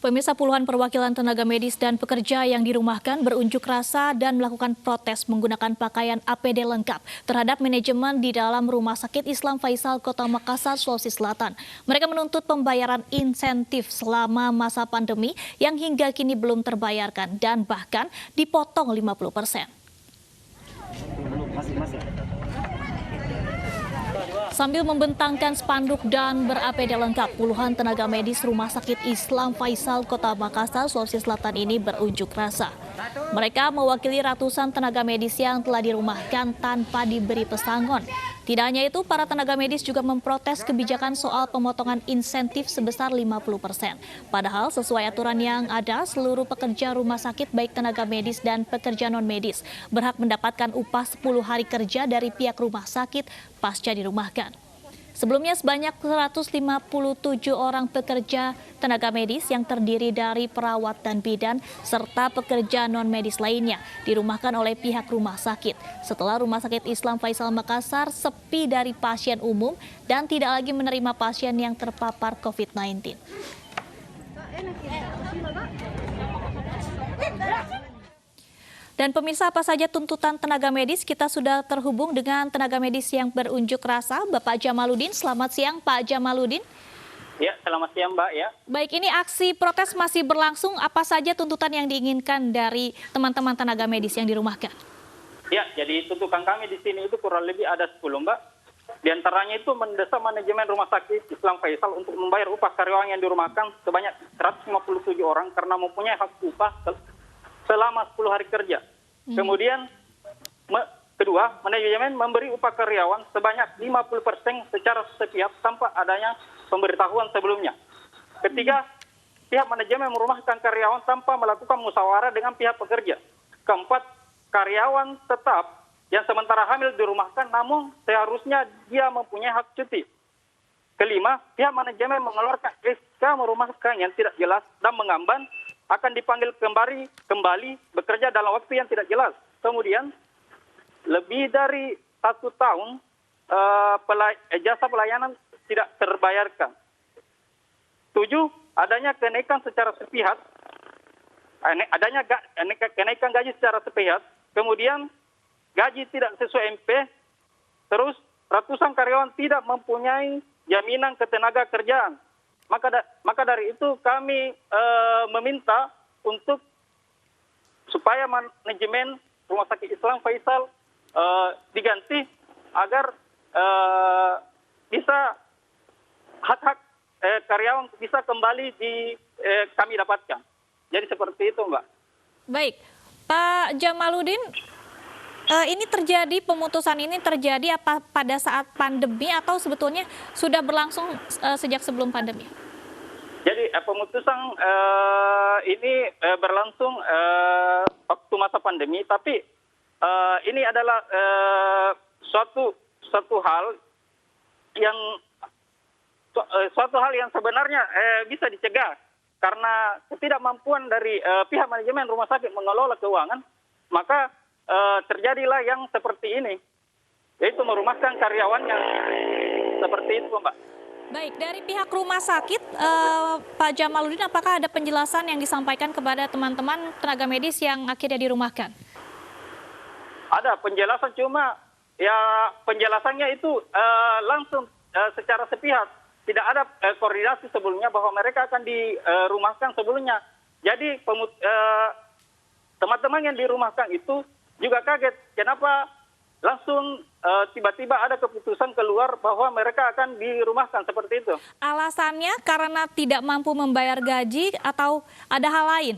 Pemirsa, puluhan perwakilan tenaga medis dan pekerja yang dirumahkan berunjuk rasa dan melakukan protes menggunakan pakaian APD lengkap terhadap manajemen di dalam Rumah Sakit Islam Faisal Kota Makassar, Sulawesi Selatan. Mereka menuntut pembayaran insentif selama masa pandemi yang hingga kini belum terbayarkan dan bahkan dipotong 50%. Sambil membentangkan spanduk dan ber-APD lengkap, puluhan tenaga medis Rumah Sakit Islam Faisal Kota Makassar, Sulawesi Selatan ini berunjuk rasa. Mereka mewakili ratusan tenaga medis yang telah dirumahkan tanpa diberi pesangon. Tidak hanya itu, para tenaga medis juga memprotes kebijakan soal pemotongan insentif sebesar 50%. Padahal sesuai aturan yang ada, seluruh pekerja rumah sakit baik tenaga medis dan pekerja non-medis berhak mendapatkan upah 10 hari kerja dari pihak rumah sakit pasca dirumahkan. Sebelumnya sebanyak 157 orang pekerja tenaga medis yang terdiri dari perawat dan bidan serta pekerja non-medis lainnya dirumahkan oleh pihak rumah sakit. Setelah Rumah Sakit Islam Faisal Makassar sepi dari pasien umum dan tidak lagi menerima pasien yang terpapar COVID-19. Dan pemirsa, apa saja tuntutan tenaga medis? Kita sudah terhubung dengan tenaga medis yang berunjuk rasa, Bapak Jamaludin. Selamat siang, Pak Jamaludin. Ya, selamat siang, Mbak. Ya. Baik, ini aksi protes masih berlangsung. Apa saja tuntutan yang diinginkan dari teman-teman tenaga medis yang dirumahkan? Ya, jadi tuntutan kami di sini itu kurang lebih ada 10, Mbak. Di antaranya itu mendesak manajemen Rumah Sakit Islam Faisal untuk membayar upah karyawan yang dirumahkan sebanyak 157 orang karena mempunyai hak upah selama 10 hari kerja. Kemudian, kedua, manajemen memberi upah karyawan sebanyak 50% secara sepihak tanpa adanya pemberitahuan sebelumnya. Ketiga, pihak manajemen merumahkan karyawan tanpa melakukan musyawarah dengan pihak pekerja. Keempat, karyawan tetap yang sementara hamil dirumahkan namun seharusnya dia mempunyai hak cuti. Kelima, pihak manajemen mengeluarkan SK merumahkan yang tidak jelas dan mengamban akan dipanggil kembali bekerja dalam waktu yang tidak jelas. Kemudian, lebih dari 1 tahun jasa pelayanan tidak terbayarkan. 7, adanya kenaikan secara sepihak, kenaikan gaji secara sepihak, kemudian gaji tidak sesuai MP, terus ratusan karyawan tidak mempunyai jaminan ketenaga kerjaan. Maka dari itu kami meminta untuk supaya manajemen Rumah Sakit Islam Faisal diganti agar bisa hak-hak karyawan bisa kembali kami dapatkan. Jadi seperti itu, Mbak. Baik, Pak Jamaludin. Ini pemutusan ini terjadi apa pada saat pandemi atau sebetulnya sudah berlangsung sejak sebelum pandemi? Jadi pemutusan ini berlangsung waktu masa pandemi, tapi ini adalah suatu hal yang sebenarnya bisa dicegah karena ketidakmampuan dari pihak manajemen rumah sakit mengelola keuangan, maka terjadilah yang seperti ini, yaitu merumahkan karyawan yang seperti itu, Mbak. Baik, dari pihak rumah sakit, Pak Jamaludin, apakah ada penjelasan yang disampaikan kepada teman-teman tenaga medis yang akhirnya dirumahkan? Ada penjelasan, cuma ya penjelasannya itu langsung secara sepihak. Tidak ada koordinasi sebelumnya bahwa mereka akan dirumahkan sebelumnya. Jadi teman-teman yang dirumahkan itu juga kaget kenapa langsung tiba-tiba ada keputusan keluar bahwa mereka akan dirumahkan seperti itu. Alasannya karena tidak mampu membayar gaji atau ada hal lain?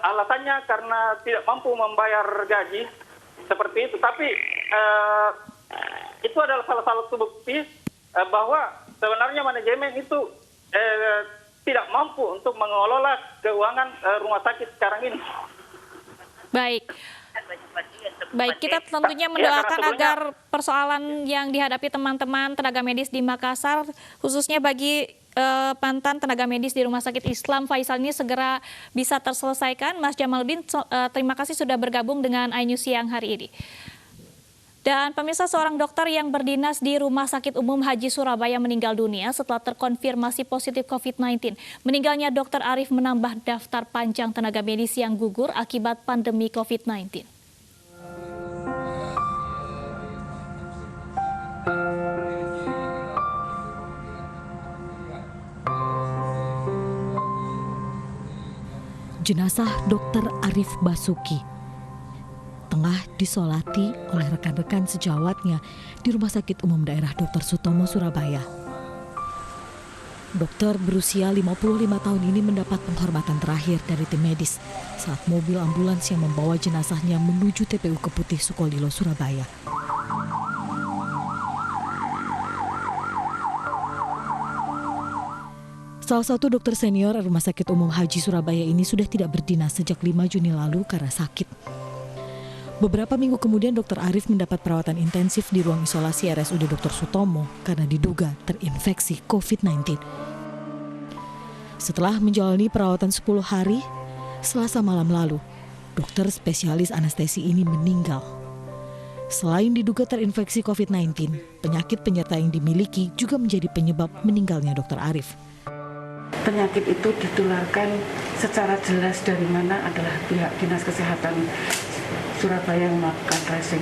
Alasannya karena tidak mampu membayar gaji seperti itu. Tapi itu adalah salah satu bukti bahwa sebenarnya manajemen itu tidak mampu untuk mengelola keuangan rumah sakit sekarang ini. Baik, kita tentunya mendoakan agar persoalan yang dihadapi teman-teman tenaga medis di Makassar, khususnya bagi mantan tenaga medis di Rumah Sakit Islam Faisal ini segera bisa terselesaikan. Mas Jamaludin, terima kasih sudah bergabung dengan iNews siang hari ini. Dan pemirsa, seorang dokter yang berdinas di Rumah Sakit Umum Haji Surabaya meninggal dunia setelah terkonfirmasi positif COVID-19. Meninggalnya Dr. Arif menambah daftar panjang tenaga medis yang gugur akibat pandemi COVID-19. Jenazah Dr. Arif Basuki tengah disolati oleh rekan-rekan sejawatnya di Rumah Sakit Umum Daerah Dr. Sutomo, Surabaya. Dokter berusia 55 tahun ini mendapat penghormatan terakhir dari tim medis saat mobil ambulans yang membawa jenazahnya menuju TPU Keputih Sukolilo, Surabaya. Salah satu dokter senior Rumah Sakit Umum Haji Surabaya ini sudah tidak berdinas sejak 5 Juni lalu karena sakit. Beberapa minggu kemudian Dr. Arif mendapat perawatan intensif di ruang isolasi RSUD Dr. Sutomo karena diduga terinfeksi COVID-19. Setelah menjalani perawatan 10 hari, Selasa malam lalu, dokter spesialis anestesi ini meninggal. Selain diduga terinfeksi COVID-19, penyakit penyerta yang dimiliki juga menjadi penyebab meninggalnya Dr. Arif. Penyakit itu ditularkan secara jelas dari mana adalah pihak Dinas Kesehatan Surabaya yang melakukan tracing.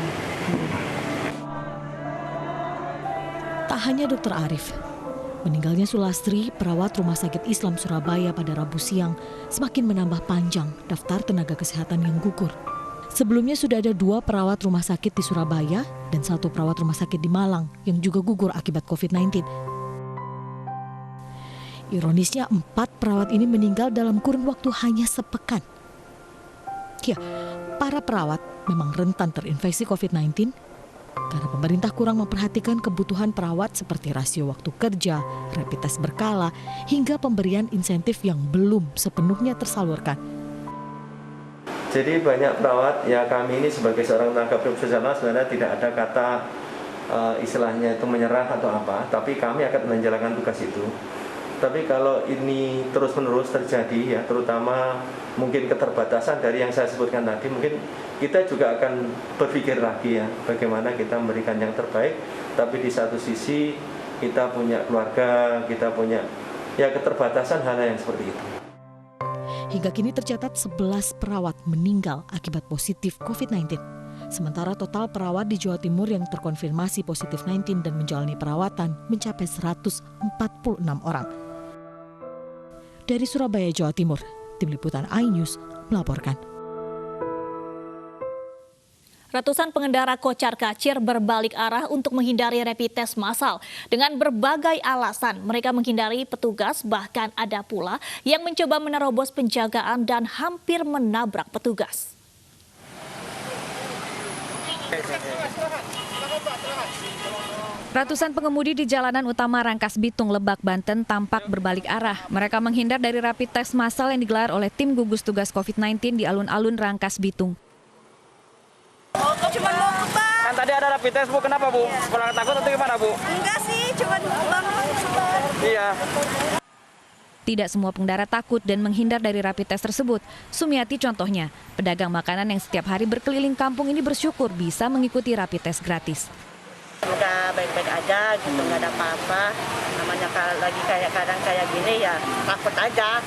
Tak hanya Dr. Arif, meninggalnya Sulastri, perawat Rumah Sakit Islam Surabaya pada Rabu siang, semakin menambah panjang daftar tenaga kesehatan yang gugur. Sebelumnya sudah ada 2 perawat rumah sakit di Surabaya dan 1 perawat rumah sakit di Malang yang juga gugur akibat COVID-19. Ironisnya 4 perawat ini meninggal dalam kurun waktu hanya sepekan. Ya, para perawat memang rentan terinfeksi COVID-19 karena pemerintah kurang memperhatikan kebutuhan perawat seperti rasio waktu kerja, rapid test berkala, hingga pemberian insentif yang belum sepenuhnya tersalurkan. Jadi banyak perawat, ya kami ini sebagai seorang tenaga profesional sebenarnya tidak ada kata istilahnya itu menyerah atau apa, tapi kami akan menjalankan tugas itu. Tapi kalau ini terus-menerus terjadi, ya terutama mungkin keterbatasan dari yang saya sebutkan tadi, mungkin kita juga akan berpikir lagi ya bagaimana kita memberikan yang terbaik. Tapi di satu sisi kita punya keluarga, kita punya ya keterbatasan hal yang seperti itu. Hingga kini tercatat 11 perawat meninggal akibat positif COVID-19. Sementara total perawat di Jawa Timur yang terkonfirmasi positif 19 dan menjalani perawatan mencapai 146 orang. Dari Surabaya, Jawa Timur, Tim Liputan iNews melaporkan. Ratusan pengendara kocar kacir berbalik arah untuk menghindari rapid test massal. Dengan berbagai alasan, mereka menghindari petugas, bahkan ada pula yang mencoba menerobos penjagaan dan hampir menabrak petugas. Ratusan pengemudi di jalanan utama Rangkas Bitung, Lebak, Banten tampak berbalik arah. Mereka menghindar dari rapid test massal yang digelar oleh tim gugus tugas COVID-19 di alun-alun Rangkas Bitung. Cuma mau ke bank. Kan tadi ada rapid test, Bu. Kenapa, Bu? Kurang takut atau gimana, Bu? Enggak sih, cuma bank sebentar. Iya. Tidak semua pengendara takut dan menghindar dari rapid test tersebut. Sumiati contohnya, pedagang makanan yang setiap hari berkeliling kampung ini bersyukur bisa mengikuti rapid test gratis. Udah baik-baik aja gitu, nggak ada apa-apa. Namanya lagi kayak kadang kayak gini ya takut aja.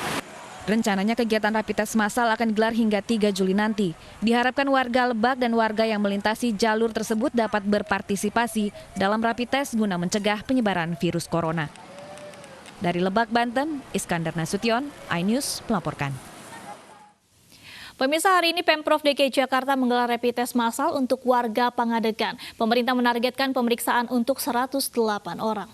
Rencananya kegiatan rapid test massal akan digelar hingga 3 Juli nanti. Diharapkan warga Lebak dan warga yang melintasi jalur tersebut dapat berpartisipasi dalam rapid test guna mencegah penyebaran virus corona. Dari Lebak, Banten, Iskandar Nasution, iNews melaporkan. Pemirsa, hari ini Pemprov DKI Jakarta menggelar rapid test massal untuk warga Pangadegan. Pemerintah menargetkan pemeriksaan untuk 108 orang.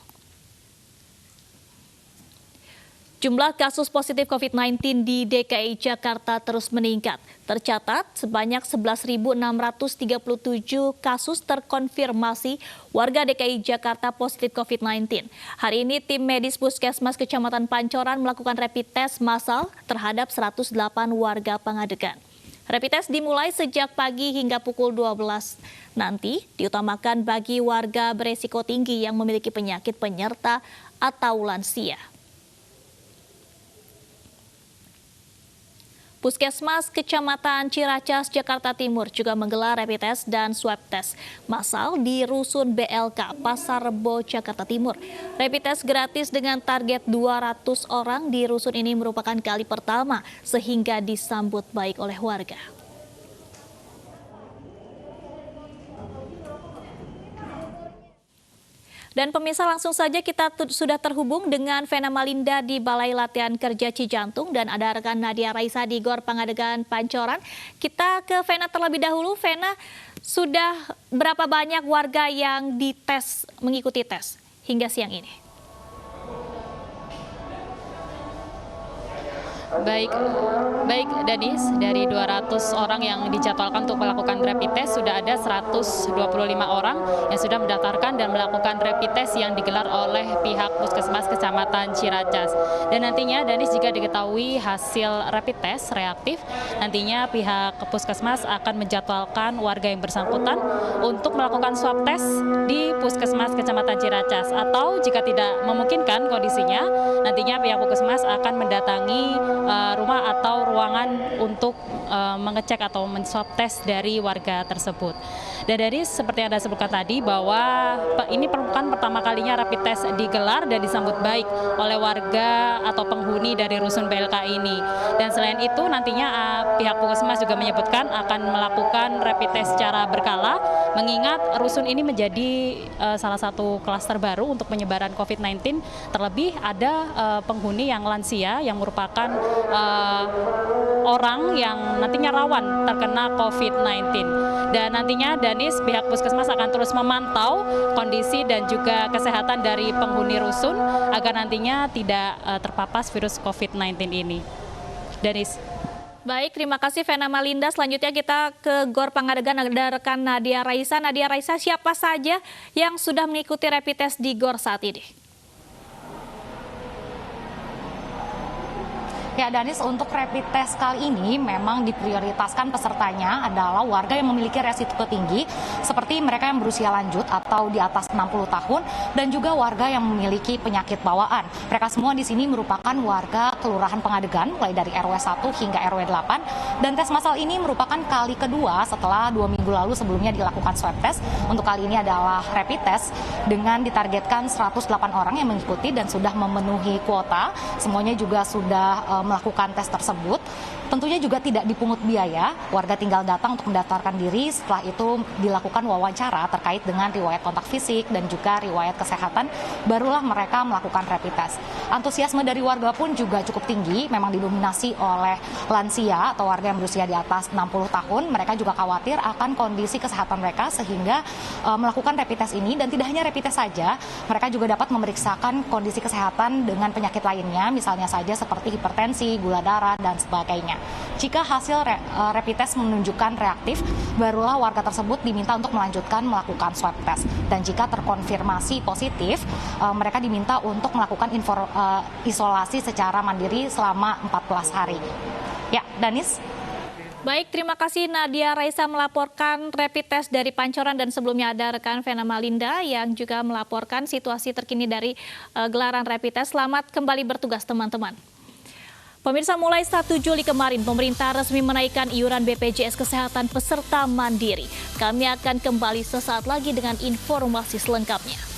Jumlah kasus positif COVID-19 di DKI Jakarta terus meningkat. Tercatat sebanyak 11.637 kasus terkonfirmasi warga DKI Jakarta positif COVID-19. Hari ini tim medis Puskesmas Kecamatan Pancoran melakukan rapid test massal terhadap 108 warga Pangadegan. Rapid test dimulai sejak pagi hingga pukul 12. Nanti diutamakan bagi warga beresiko tinggi yang memiliki penyakit penyerta atau lansia. Puskesmas Kecamatan Ciracas, Jakarta Timur juga menggelar rapid test dan swab test massal di Rusun BLK Pasar Rebo, Jakarta Timur. Rapid test gratis dengan target 200 orang di rusun ini merupakan kali pertama sehingga disambut baik oleh warga. Dan pemirsa, langsung saja kita sudah terhubung dengan Vena Malinda di Balai Latihan Kerja Cijantung dan ada rekan Nadia Raisa di Gor Pangadegan Pancoran. Kita ke Vena terlebih dahulu. Vena, sudah berapa banyak warga yang dites, mengikuti tes hingga siang ini? Baik Danis, dari 200 orang yang dijadwalkan untuk melakukan rapid test, sudah ada 125 orang yang sudah mendaftarkan dan melakukan rapid test yang digelar oleh pihak Puskesmas Kecamatan Ciracas. Dan nantinya Danis, jika diketahui hasil rapid test reaktif, nantinya pihak Puskesmas akan menjadwalkan warga yang bersangkutan untuk melakukan swab test di Puskesmas Kecamatan Ciracas. Atau jika tidak memungkinkan kondisinya, nantinya pihak Puskesmas akan mendatangi rumah atau ruangan untuk mengecek atau men-swab test dari warga tersebut. Dan dari seperti yang Anda sebutkan tadi bahwa ini bukan pertama kalinya rapid test digelar dan disambut baik oleh warga atau penghuni dari rusun BLK ini. Dan selain itu nantinya pihak Puskesmas juga menyebutkan akan melakukan rapid test secara berkala, mengingat rusun ini menjadi salah satu klaster baru untuk penyebaran COVID-19. Terlebih ada penghuni yang lansia yang merupakan orang yang nantinya rawan terkena COVID-19. Dan nantinya Danis, pihak Puskesmas akan terus memantau kondisi dan juga kesehatan dari penghuni rusun agar nantinya tidak terpapas virus COVID-19 ini. Danis. Baik, terima kasih Vena Malinda. Selanjutnya kita ke Gor Pangadegan, ada rekan Nadia Raisa. Nadia Raisa, siapa saja yang sudah mengikuti rapid test di Gor saat ini? Ya, Danis, untuk rapid test kali ini memang diprioritaskan pesertanya adalah warga yang memiliki resiko tinggi seperti mereka yang berusia lanjut atau di atas 60 tahun dan juga warga yang memiliki penyakit bawaan. Mereka semua di sini merupakan warga Kelurahan Pangadegan mulai dari RW 1 hingga RW 8 dan tes massal ini merupakan kali kedua setelah 2 minggu lalu sebelumnya dilakukan swab test. Untuk kali ini adalah rapid test dengan ditargetkan 108 orang yang mengikuti dan sudah memenuhi kuota. Semuanya juga sudah melakukan tes tersebut. Tentunya juga tidak dipungut biaya, warga tinggal datang untuk mendaftarkan diri, setelah itu dilakukan wawancara terkait dengan riwayat kontak fisik dan juga riwayat kesehatan, barulah mereka melakukan rapid test. Antusiasme dari warga pun juga cukup tinggi, memang didominasi oleh lansia atau warga yang berusia di atas 60 tahun. Mereka juga khawatir akan kondisi kesehatan mereka sehingga melakukan rapid test ini, dan tidak hanya rapid test saja, mereka juga dapat memeriksakan kondisi kesehatan dengan penyakit lainnya, misalnya saja seperti hipertensi, gula darah, dan sebagainya. Jika hasil rapid test menunjukkan reaktif, barulah warga tersebut diminta untuk melanjutkan melakukan swab test. Dan jika terkonfirmasi positif, mereka diminta untuk melakukan isolasi secara mandiri selama 14 hari. Ya, Danis. Baik, terima kasih Nadia Raisa melaporkan rapid test dari Pancoran, dan sebelumnya ada rekan Vena Malinda yang juga melaporkan situasi terkini dari gelaran rapid test. Selamat kembali bertugas teman-teman. Pemirsa, mulai 1 Juli kemarin pemerintah resmi menaikkan iuran BPJS Kesehatan peserta mandiri. Kami akan kembali sesaat lagi dengan informasi selengkapnya.